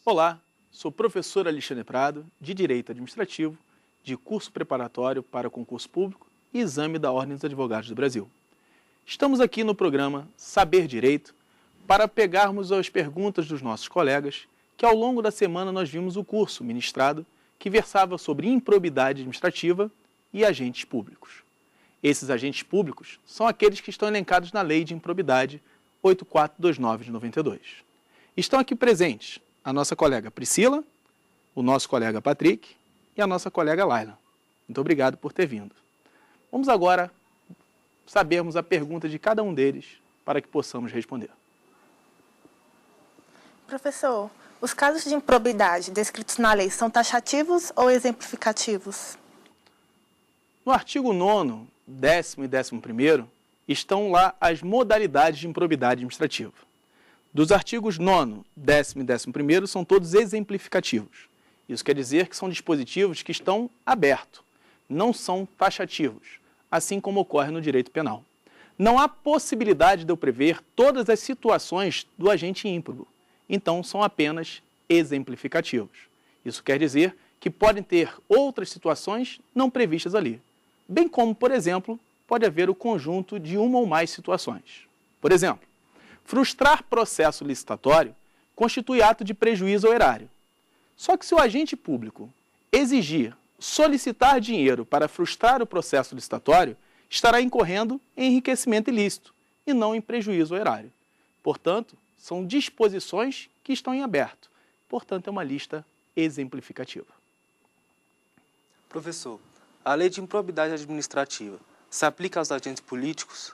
Olá, sou o professor Alexandre Prado, de Direito Administrativo, de curso preparatório para concurso público e exame da Ordem dos Advogados do Brasil. Estamos aqui no programa Saber Direito para pegarmos as perguntas dos nossos colegas que ao longo da semana nós vimos o curso ministrado que versava sobre improbidade administrativa e agentes públicos. Esses agentes públicos são aqueles que estão elencados na Lei de Improbidade 8429 de 92. Estão aqui presentes a nossa colega Priscila, o nosso colega Patrick e a nossa colega Laila. Muito obrigado por ter vindo. Vamos agora sabermos a pergunta de cada um deles para que possamos responder. Professor, os casos de improbidade descritos na lei são taxativos ou exemplificativos? No artigo 9º, 10º e 11º, estão lá as modalidades de improbidade administrativa. Dos artigos 9º, 10º e 11º são todos exemplificativos. Isso quer dizer que são dispositivos que estão abertos, não são taxativos, assim como ocorre no direito penal. Não há possibilidade de eu prever todas as situações do agente ímprobo, então são apenas exemplificativos. Isso quer dizer que podem ter outras situações não previstas ali, bem como, por exemplo, pode haver o conjunto de uma ou mais situações. Por exemplo, frustrar processo licitatório constitui ato de prejuízo ao erário. Só que se o agente público exigir solicitar dinheiro para frustrar o processo licitatório, estará incorrendo em enriquecimento ilícito e não em prejuízo ao erário. Portanto, são disposições que estão em aberto. Portanto, é uma lista exemplificativa. Professor, a lei de improbidade administrativa se aplica aos agentes políticos?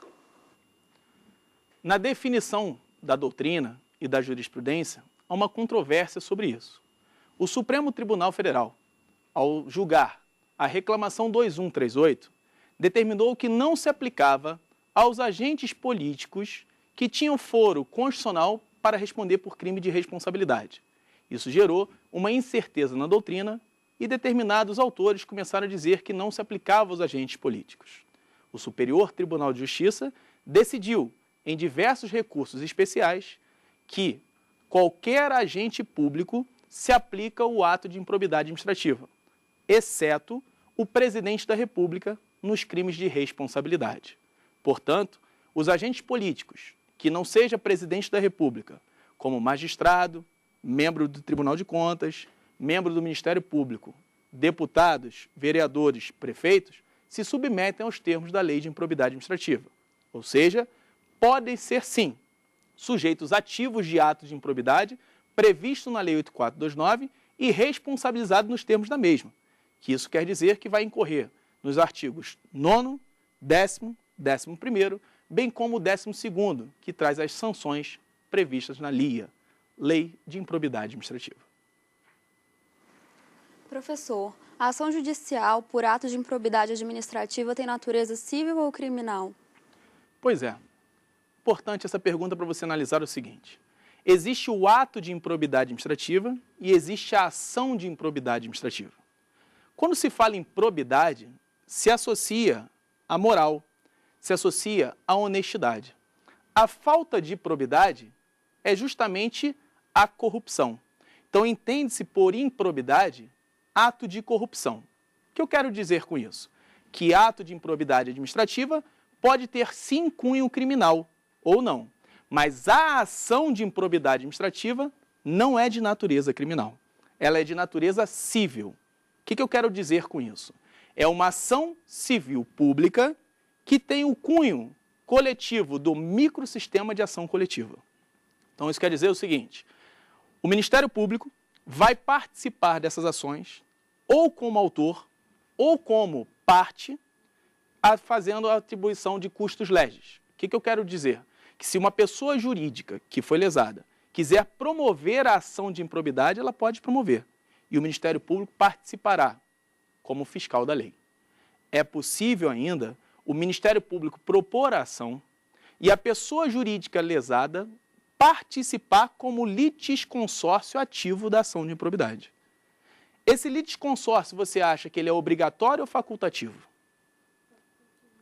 Na definição da doutrina e da jurisprudência, há uma controvérsia sobre isso. O Supremo Tribunal Federal, ao julgar a reclamação 2138, determinou que não se aplicava aos agentes políticos que tinham foro constitucional para responder por crime de responsabilidade. Isso gerou uma incerteza na doutrina e determinados autores começaram a dizer que não se aplicava aos agentes políticos. O Superior Tribunal de Justiça decidiu, em diversos recursos especiais, que qualquer agente público se aplica o ato de improbidade administrativa, exceto o presidente da República nos crimes de responsabilidade. Portanto, os agentes políticos que não seja presidente da República, como magistrado, membro do Tribunal de Contas, membro do Ministério Público, deputados, vereadores, prefeitos, se submetem aos termos da Lei de Improbidade Administrativa. Ou seja, podem ser, sim, sujeitos ativos de atos de improbidade previsto na Lei 8429 e responsabilizados nos termos da mesma, que isso quer dizer que vai incorrer nos artigos 9º, 10º, 11º, bem como o 12º, que traz as sanções previstas na LIA, Lei de Improbidade Administrativa. Professor, a ação judicial por ato de improbidade administrativa tem natureza civil ou criminal? Pois é. Importante essa pergunta para você analisar o seguinte. Existe o ato de improbidade administrativa e existe a ação de improbidade administrativa. Quando se fala em probidade, se associa à moral, se associa à honestidade. A falta de probidade é justamente a corrupção. Então, entende-se por improbidade ato de corrupção. O que eu quero dizer com isso? Que ato de improbidade administrativa pode ter sim cunho criminal ou não, mas a ação de improbidade administrativa não é de natureza criminal. Ela é de natureza civil. O que eu quero dizer com isso? É uma ação civil pública que tem o cunho coletivo do microsistema de ação coletiva. Então, isso quer dizer o seguinte: o Ministério Público vai participar dessas ações ou como autor ou como parte, fazendo a atribuição de custos legis. O que eu quero dizer? Que se uma pessoa jurídica que foi lesada quiser promover a ação de improbidade, ela pode promover. E o Ministério Público participará como fiscal da lei. É possível ainda o Ministério Público propor a ação e a pessoa jurídica lesada participar como litisconsórcio ativo da ação de improbidade. Esse litisconsórcio, você acha que ele é obrigatório ou facultativo?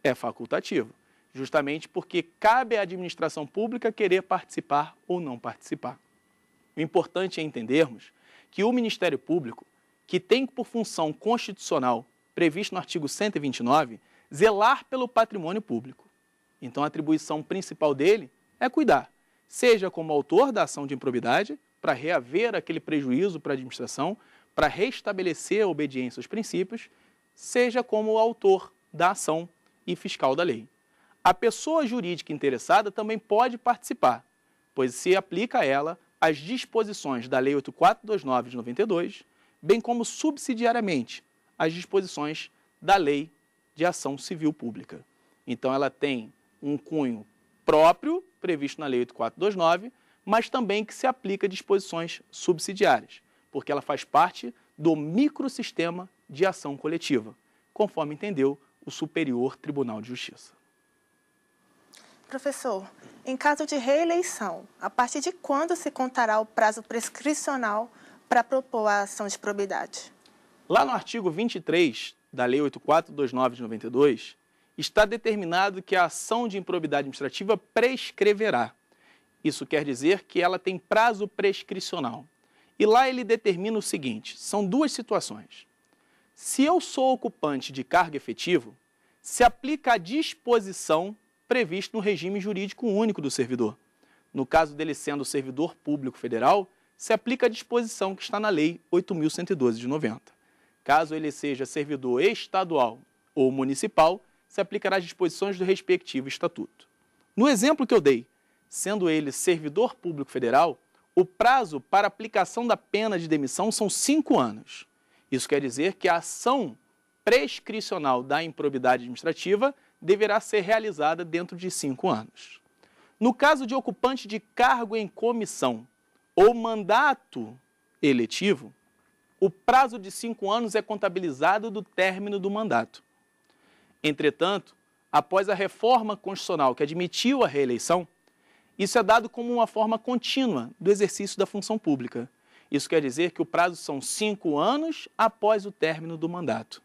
É facultativo, justamente porque cabe à administração pública querer participar ou não participar. O importante é entendermos que o Ministério Público, que tem por função constitucional, previsto no artigo 129, zelar pelo patrimônio público. Então, a atribuição principal dele é cuidar, seja como autor da ação de improbidade, para reaver aquele prejuízo para a administração, para restabelecer a obediência aos princípios, seja como autor da ação e fiscal da lei. A pessoa jurídica interessada também pode participar, pois se aplica a ela as disposições da Lei 8429 de 92, bem como subsidiariamente as disposições da Lei de Ação Civil Pública. Então, ela tem um cunho próprio, previsto na Lei 8429, mas também que se aplica a disposições subsidiárias, porque ela faz parte do microsistema de ação coletiva, conforme entendeu o Superior Tribunal de Justiça. Professor, em caso de reeleição, a partir de quando se contará o prazo prescricional para propor a ação de probidade? Lá no artigo 23 da Lei 8429 de 92, está determinado que a ação de improbidade administrativa prescreverá. Isso quer dizer que ela tem prazo prescricional. E lá ele determina o seguinte, são duas situações. Se eu sou ocupante de cargo efetivo, se aplica a disposição prevista no regime jurídico único do servidor. No caso dele sendo servidor público federal, se aplica a disposição que está na Lei 8.112 de 90. Caso ele seja servidor estadual ou municipal, se aplicará as disposições do respectivo estatuto. No exemplo que eu dei, sendo ele servidor público federal, o prazo para aplicação da pena de demissão são 5 anos. Isso quer dizer que a ação prescricional da improbidade administrativa deverá ser realizada dentro de 5 anos. No caso de ocupante de cargo em comissão ou mandato eletivo, o prazo de 5 anos é contabilizado do término do mandato. Entretanto, após a reforma constitucional que admitiu a reeleição, isso é dado como uma forma contínua do exercício da função pública. Isso quer dizer que o prazo são 5 anos após o término do mandato.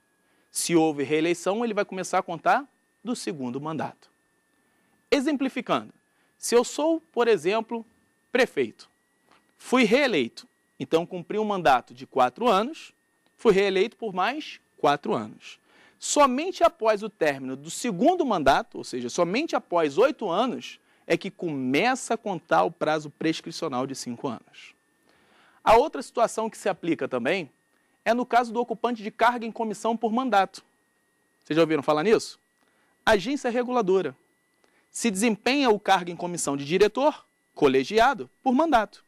Se houve reeleição, ele vai começar a contar do segundo mandato. Exemplificando, se eu sou, por exemplo, prefeito, fui reeleito, então cumpri um mandato de 4 anos, fui reeleito por mais 4 anos. Somente após o término do segundo mandato, ou seja, somente após 8 anos, é que começa a contar o prazo prescricional de 5 anos. A outra situação que se aplica também é no caso do ocupante de cargo em comissão por mandato. Vocês já ouviram falar nisso? Agência reguladora. Se desempenha o cargo em comissão de diretor, colegiado, por mandato.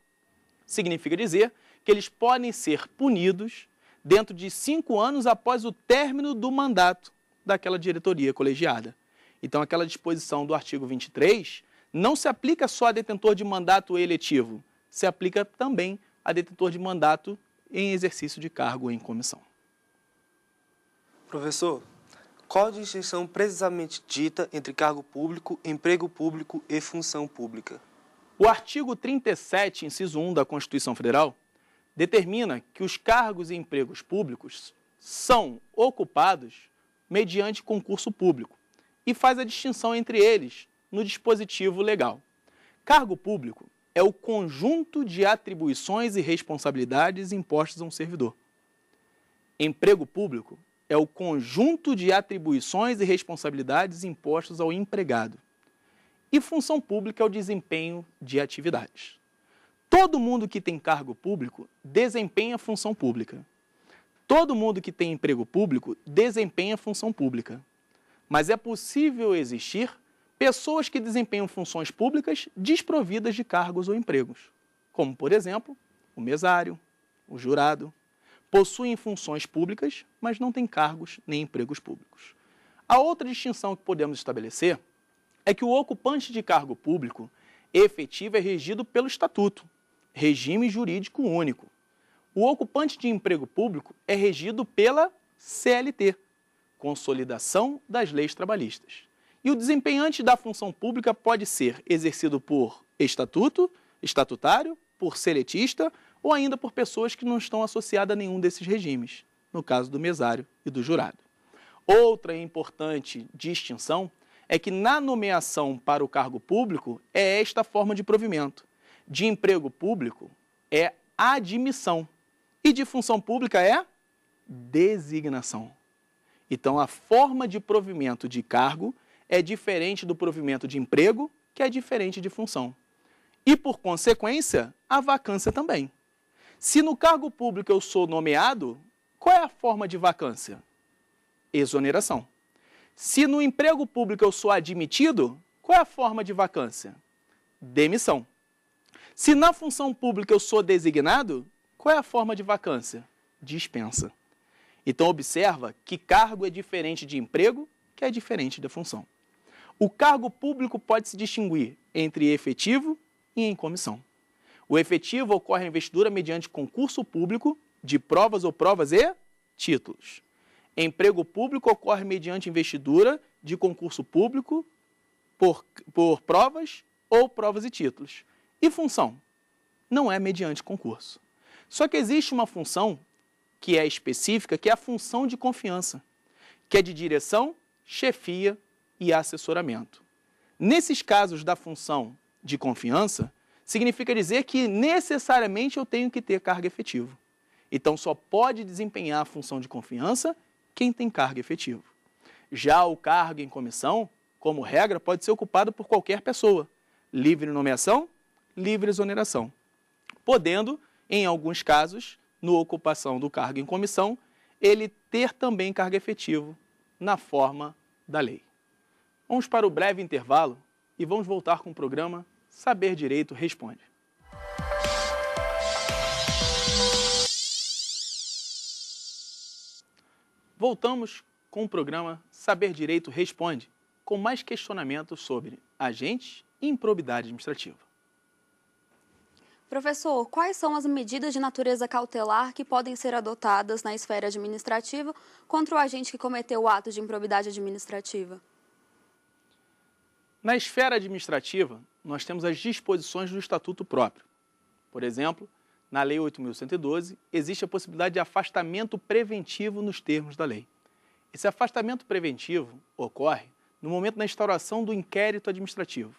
Significa dizer que eles podem ser punidos dentro de 5 anos após o término do mandato daquela diretoria colegiada. Então, aquela disposição do artigo 23 não se aplica só a detentor de mandato eletivo, se aplica também a detentor de mandato em exercício de cargo em comissão. Professor, qual a distinção precisamente dita entre cargo público, emprego público e função pública? O artigo 37, inciso 1 da Constituição Federal, determina que os cargos e empregos públicos são ocupados mediante concurso público e faz a distinção entre eles no dispositivo legal. Cargo público é o conjunto de atribuições e responsabilidades impostas a um servidor. Emprego público é o conjunto de atribuições e responsabilidades impostas ao empregado. E função pública é o desempenho de atividades. Todo mundo que tem cargo público desempenha função pública. Todo mundo que tem emprego público desempenha função pública. Mas é possível existir pessoas que desempenham funções públicas desprovidas de cargos ou empregos, como, por exemplo, o mesário, o jurado, possuem funções públicas, mas não têm cargos nem empregos públicos. A outra distinção que podemos estabelecer é que o ocupante de cargo público efetivo é regido pelo Estatuto, regime jurídico único. O ocupante de emprego público é regido pela CLT, Consolidação das Leis Trabalhistas. E o desempenhante da função pública pode ser exercido por estatuto, estatutário, por seletista ou ainda por pessoas que não estão associadas a nenhum desses regimes, no caso do mesário e do jurado. Outra importante distinção é que na nomeação para o cargo público é esta forma de provimento. De emprego público é admissão E de função pública é designação. Então, a forma de provimento de cargo é diferente do provimento de emprego, que é diferente de função. E, por consequência, a vacância também. Se no cargo público eu sou nomeado, qual é a forma de vacância? Exoneração. Se no emprego público eu sou admitido, qual é a forma de vacância? Demissão. Se na função pública eu sou designado, qual é a forma de vacância? Dispensa. Então, observa que cargo é diferente de emprego, que é diferente da função. O cargo público pode se distinguir entre efetivo e em comissão. O efetivo ocorre a investidura mediante concurso público de provas ou provas e títulos. Emprego público ocorre mediante investidura de concurso público por provas ou provas e títulos. E função? Não é mediante concurso. Só que existe uma função que é específica, que é a função de confiança, que é de direção, chefia e assessoramento. Nesses casos da função de confiança, significa dizer que necessariamente eu tenho que ter cargo efetivo. Então, só pode desempenhar a função de confiança quem tem cargo efetivo. Já o cargo em comissão, como regra, pode ser ocupado por qualquer pessoa, livre nomeação, livre exoneração, podendo, em alguns casos, na ocupação do cargo em comissão, ele ter também cargo efetivo na forma da lei. Vamos para o breve intervalo e vamos voltar com o programa Saber Direito Responde. Voltamos com o programa Saber Direito Responde, com mais questionamentos sobre agentes e improbidade administrativa. Professor, quais são as medidas de natureza cautelar que podem ser adotadas na esfera administrativa contra o agente que cometeu o ato de improbidade administrativa? Na esfera administrativa, nós temos as disposições do Estatuto próprio. Por exemplo, na Lei 8.112, existe a possibilidade de afastamento preventivo nos termos da lei. Esse afastamento preventivo ocorre no momento da instauração do inquérito administrativo.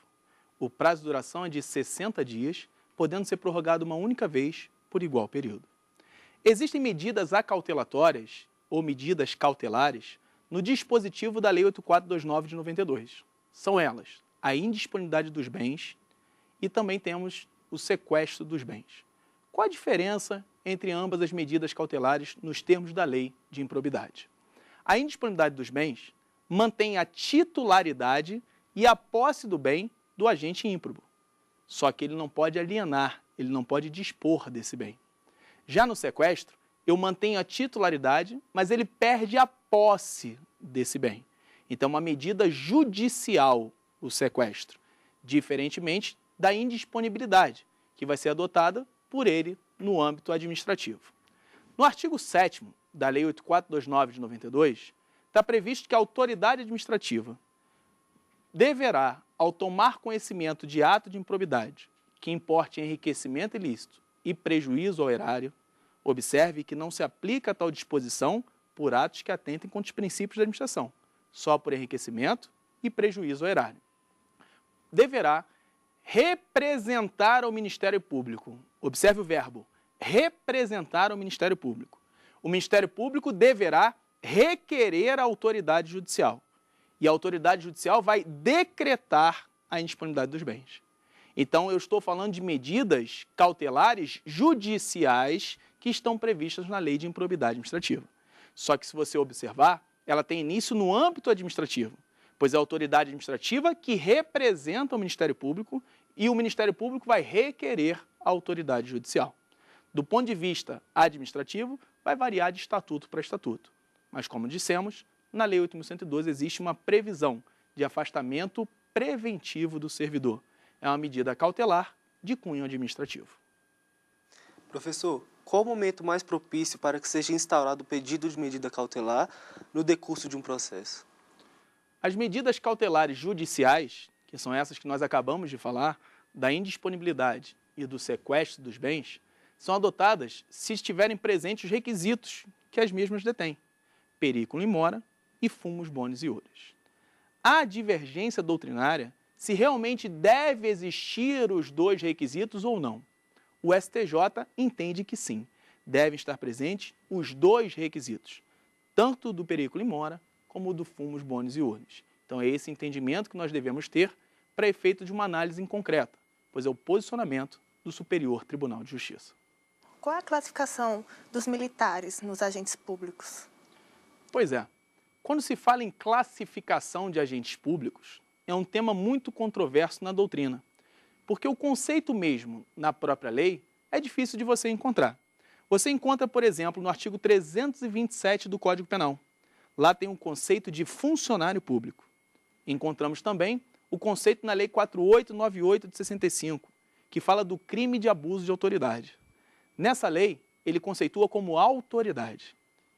O prazo de duração é de 60 dias, podendo ser prorrogado uma única vez por igual período. Existem medidas acautelatórias ou medidas cautelares no dispositivo da Lei 8429 de 92. São elas a indisponibilidade dos bens e também temos o sequestro dos bens. Qual a diferença entre ambas as medidas cautelares nos termos da lei de improbidade? A indisponibilidade dos bens mantém a titularidade e a posse do bem do agente ímprobo. Só que ele não pode alienar, ele não pode dispor desse bem. Já no sequestro, eu mantenho a titularidade, mas ele perde a posse desse bem. Então, uma medida judicial, o sequestro, diferentemente da indisponibilidade, que vai ser adotada por ele no âmbito administrativo. No artigo 7º da Lei 8429 de 92, está previsto que a autoridade administrativa deverá, ao tomar conhecimento de ato de improbidade que importe enriquecimento ilícito e prejuízo ao erário, observe que não se aplica a tal disposição por atos que atentem contra os princípios da administração, só por enriquecimento e prejuízo ao erário. Deverá representar ao Ministério Público. Observe o verbo, representar ao Ministério Público. O Ministério Público deverá requerer a autoridade judicial. E a autoridade judicial vai decretar a indisponibilidade dos bens. Então, eu estou falando de medidas cautelares judiciais que estão previstas na Lei de Improbidade Administrativa. Só que, se você observar, ela tem início no âmbito administrativo, pois é a autoridade administrativa que representa o Ministério Público e o Ministério Público vai requerer a autoridade judicial. Do ponto de vista administrativo, vai variar de estatuto para estatuto. Mas, como dissemos, na Lei 8.112 existe uma previsão de afastamento preventivo do servidor. É uma medida cautelar de cunho administrativo. Professor, qual o momento mais propício para que seja instaurado o pedido de medida cautelar no decurso de um processo? As medidas cautelares judiciais, que são essas que nós acabamos de falar, da indisponibilidade e do sequestro dos bens, são adotadas se estiverem presentes os requisitos que as mesmas detêm: periculum in mora e fumus bonis iuris. Há divergência doutrinária se realmente deve existir os dois requisitos ou não. O STJ entende que sim. devem estar presentes os dois requisitos, tanto do periculum in mora como do fumus bonis iuris. Então é esse entendimento que nós devemos ter para efeito de uma análise concreta, pois é o posicionamento do Superior Tribunal de Justiça. Qual é a classificação dos militares nos agentes públicos? Pois é, quando se fala em classificação de agentes públicos, é um tema muito controverso na doutrina, porque o conceito mesmo na própria lei é difícil de você encontrar. Você encontra, por exemplo, no artigo 327 do Código Penal. Lá tem o conceito de funcionário público. Encontramos também o conceito na Lei 4898 de 65, que fala do crime de abuso de autoridade. Nessa lei, ele conceitua como autoridade.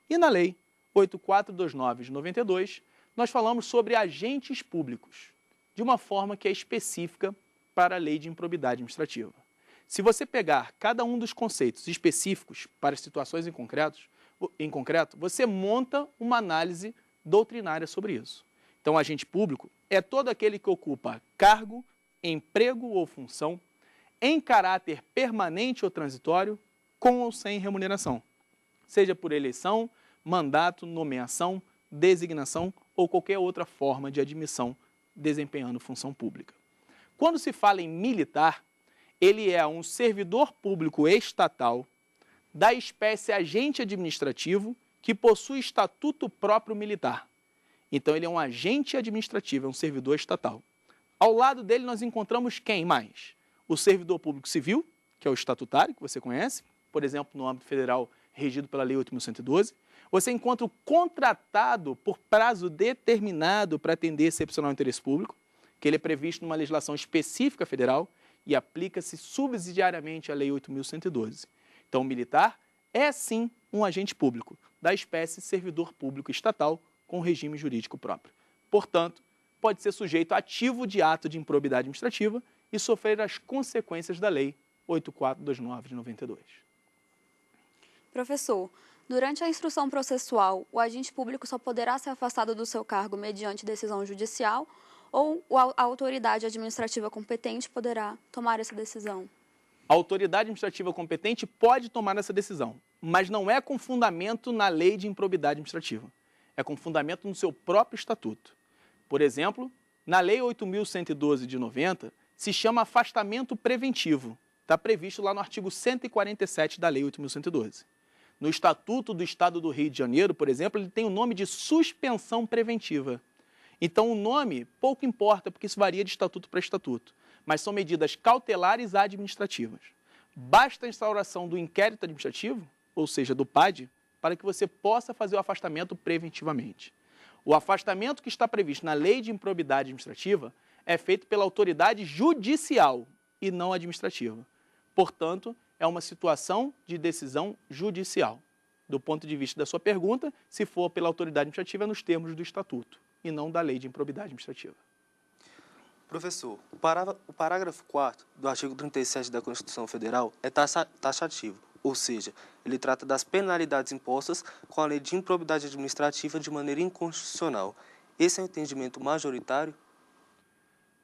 E na Lei 8429 de 92, nós falamos sobre agentes públicos, de uma forma que é específica para a Lei de Improbidade Administrativa. Se você pegar cada um dos conceitos específicos para as situações em concreto, você monta uma análise doutrinária sobre isso. Então, agente público é todo aquele que ocupa cargo, emprego ou função em caráter permanente ou transitório, com ou sem remuneração, seja por eleição, mandato, nomeação, designação ou qualquer outra forma de admissão desempenhando função pública. Quando se fala em militar, ele é um servidor público estatal da espécie agente administrativo que possui estatuto próprio militar. Então, ele é um agente administrativo, é um servidor estatal. Ao lado dele, nós encontramos quem mais? O servidor público civil, que é o estatutário, que você conhece, por exemplo, no âmbito federal, regido pela Lei 8.112. Você encontra o contratado por prazo determinado para atender excepcional interesse público, que ele é previsto numa legislação específica federal e aplica-se subsidiariamente à Lei 8.112. Então, o militar é, sim, um agente público, da espécie servidor público estatal com regime jurídico próprio. Portanto, pode ser sujeito ativo de ato de improbidade administrativa e sofrer as consequências da Lei 8429 de 92. Professor, durante a instrução processual, o agente público só poderá ser afastado do seu cargo mediante decisão judicial ou a autoridade administrativa competente poderá tomar essa decisão? A autoridade administrativa competente pode tomar essa decisão, mas não é com fundamento na Lei de Improbidade Administrativa. É com fundamento no seu próprio estatuto. Por exemplo, na Lei 8.112 de 90, se chama afastamento preventivo. Está previsto lá no artigo 147 da Lei 8.112. No Estatuto do Estado do Rio de Janeiro, por exemplo, ele tem o nome de suspensão preventiva. Então, o nome pouco importa, porque isso varia de estatuto para estatuto, mas são medidas cautelares administrativas. Basta a instauração do inquérito administrativo, ou seja, do PAD, para que você possa fazer o afastamento preventivamente. O afastamento que está previsto na Lei de Improbidade Administrativa é feito pela autoridade judicial e não administrativa. Portanto, é uma situação de decisão judicial. Do ponto de vista da sua pergunta, se for pela autoridade administrativa, é nos termos do Estatuto e não da Lei de Improbidade Administrativa. Professor, o parágrafo 4º do artigo 37 da Constituição Federal é taxativo, ou seja, ele trata das penalidades impostas com a Lei de Improbidade Administrativa de maneira inconstitucional. Esse é o entendimento majoritário?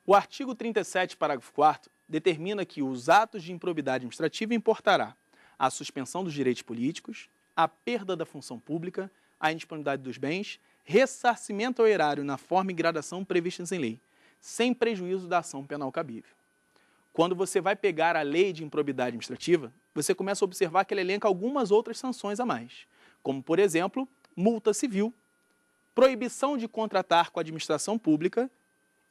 O artigo 37, parágrafo 4º, determina que os atos de improbidade administrativa importará a suspensão dos direitos políticos, a perda da função pública, a indisponibilidade dos bens, ressarcimento ao erário na forma e gradação previstas em lei, sem prejuízo da ação penal cabível. Quando você vai pegar a Lei de Improbidade Administrativa, você começa a observar que ela elenca algumas outras sanções a mais, como, por exemplo, multa civil, proibição de contratar com a administração pública,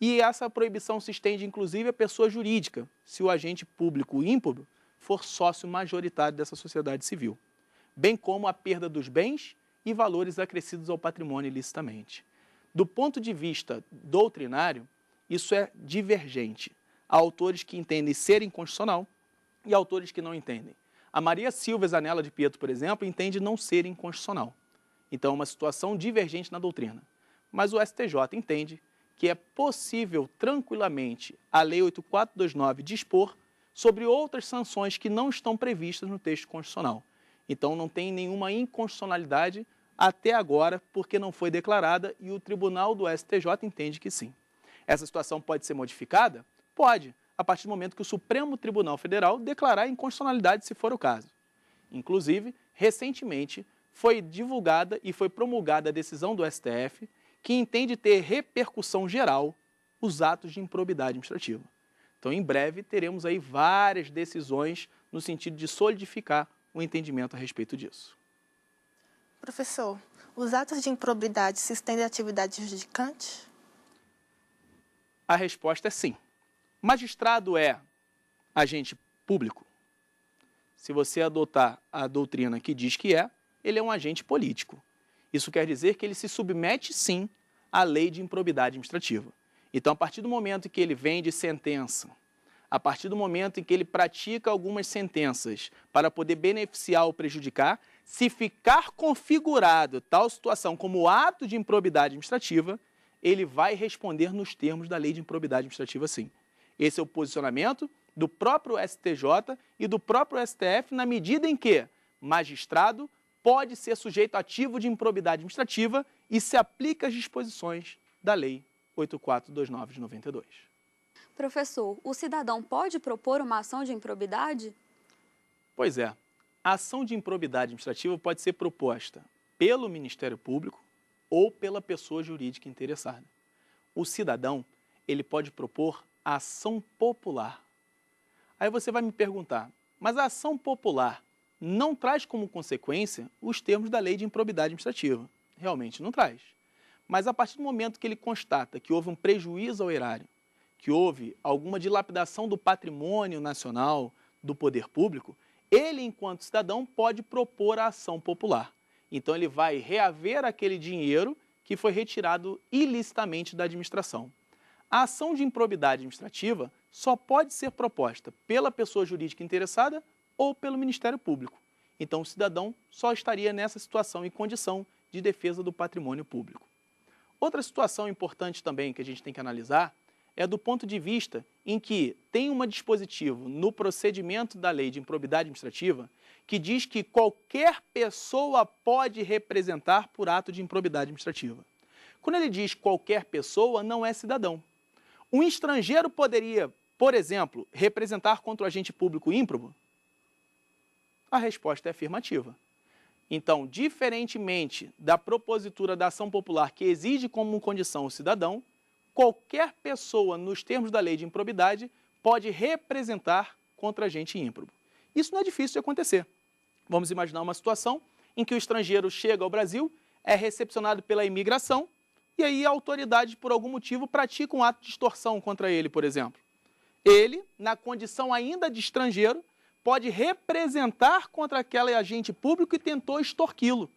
e essa proibição se estende, inclusive, à pessoa jurídica, se o agente público ímprobo for sócio majoritário dessa sociedade civil, bem como a perda dos bens e valores acrescidos ao patrimônio ilicitamente. Do ponto de vista doutrinário, isso é divergente. Há autores que entendem ser inconstitucional e autores que não entendem. A Maria Silva Zanella de Pietro, por exemplo, entende não ser inconstitucional. Então, é uma situação divergente na doutrina. Mas o STJ entende que é possível tranquilamente a Lei 8429 dispor sobre outras sanções que não estão previstas no texto constitucional. Então, não tem nenhuma inconstitucionalidade até agora, porque não foi declarada e o tribunal do STJ entende que sim. Essa situação pode ser modificada? Pode, a partir do momento que o Supremo Tribunal Federal declarar a inconstitucionalidade, se for o caso. Inclusive, recentemente foi divulgada e foi promulgada a decisão do STF que entende ter repercussão geral os atos de improbidade administrativa. Então, em breve, teremos aí várias decisões no sentido de solidificar o entendimento a respeito disso. Professor, os atos de improbidade se estendem à atividade judicante? A resposta é sim. Magistrado é agente público? Se você adotar a doutrina que diz que é, ele é um agente político. Isso quer dizer que ele se submete, sim, à lei de improbidade administrativa. Então, a partir do momento em que ele vende sentença, a partir do momento em que ele pratica algumas sentenças para poder beneficiar ou prejudicar, se ficar configurado tal situação como ato de improbidade administrativa, ele vai responder nos termos da lei de improbidade administrativa, sim. Esse é o posicionamento do próprio STJ e do próprio STF na medida em que magistrado pode ser sujeito ativo de improbidade administrativa e se aplica às disposições da Lei 8429 de 92. Professor, o cidadão pode propor uma ação de improbidade? Pois é, a ação de improbidade administrativa pode ser proposta pelo Ministério Público ou pela pessoa jurídica interessada. O cidadão, ele pode propor a ação popular. Aí você vai me perguntar, mas a ação popular não traz como consequência os termos da lei de improbidade administrativa? Realmente não traz. Mas a partir do momento que ele constata que houve um prejuízo ao erário, que houve alguma dilapidação do patrimônio nacional, do poder público, ele, enquanto cidadão, pode propor a ação popular. Então, ele vai reaver aquele dinheiro que foi retirado ilicitamente da administração. A ação de improbidade administrativa só pode ser proposta pela pessoa jurídica interessada ou pelo Ministério Público. Então, o cidadão só estaria nessa situação e condição de defesa do patrimônio público. Outra situação importante também que a gente tem que analisar é do ponto de vista em que tem um dispositivo no procedimento da lei de improbidade administrativa que diz que qualquer pessoa pode representar por ato de improbidade administrativa. Quando ele diz qualquer pessoa, não é cidadão. Um estrangeiro poderia, por exemplo, representar contra o agente público ímprobo? A resposta é afirmativa. Então, diferentemente da propositura da ação popular que exige como condição o cidadão, qualquer pessoa, nos termos da lei de improbidade, pode representar contra agente ímprobo. Isso não é difícil de acontecer. Vamos imaginar uma situação em que o estrangeiro chega ao Brasil, é recepcionado pela imigração, e aí a autoridade, por algum motivo, pratica um ato de extorsão contra ele, por exemplo. Ele, na condição ainda de estrangeiro, pode representar contra aquele agente público que tentou extorquí-lo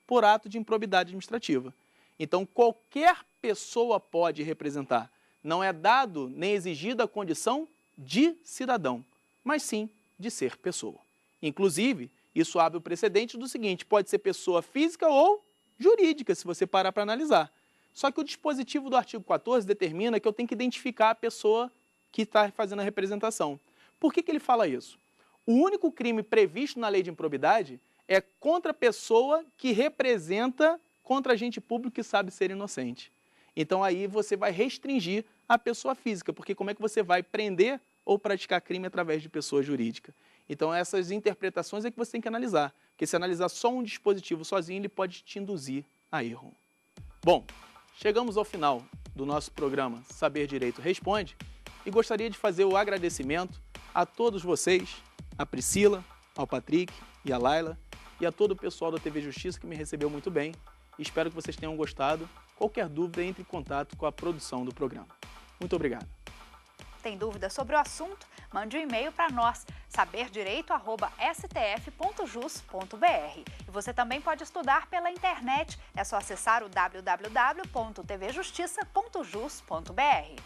por ato de improbidade administrativa. Então, qualquer pessoa pode representar. Não é dado nem exigida a condição de cidadão, mas sim de ser pessoa. Inclusive, isso abre o precedente do seguinte, pode ser pessoa física ou jurídica, se você parar para analisar. Só que o dispositivo do artigo 14 determina que eu tenho que identificar a pessoa que está fazendo a representação. Por que ele fala isso? O único crime previsto na lei de improbidade é contra a pessoa que representa contra agente público que sabe ser inocente. Então aí você vai restringir a pessoa física, porque como é que você vai prender ou praticar crime através de pessoa jurídica? Então essas interpretações é que você tem que analisar, porque se analisar só um dispositivo sozinho, ele pode te induzir a erro. Bom, chegamos ao final do nosso programa Saber Direito Responde e gostaria de fazer o agradecimento a todos vocês, a Priscila, ao Patrick e a Laila e a todo o pessoal da TV Justiça que me recebeu muito bem. Espero que vocês tenham gostado. Qualquer dúvida, entre em contato com a produção do programa. Muito obrigado. Tem dúvida sobre o assunto? Mande um e-mail para nós, saberdireito@stf.jus.br. E você também pode estudar pela internet. É só acessar o www.tvjustiça.jus.br.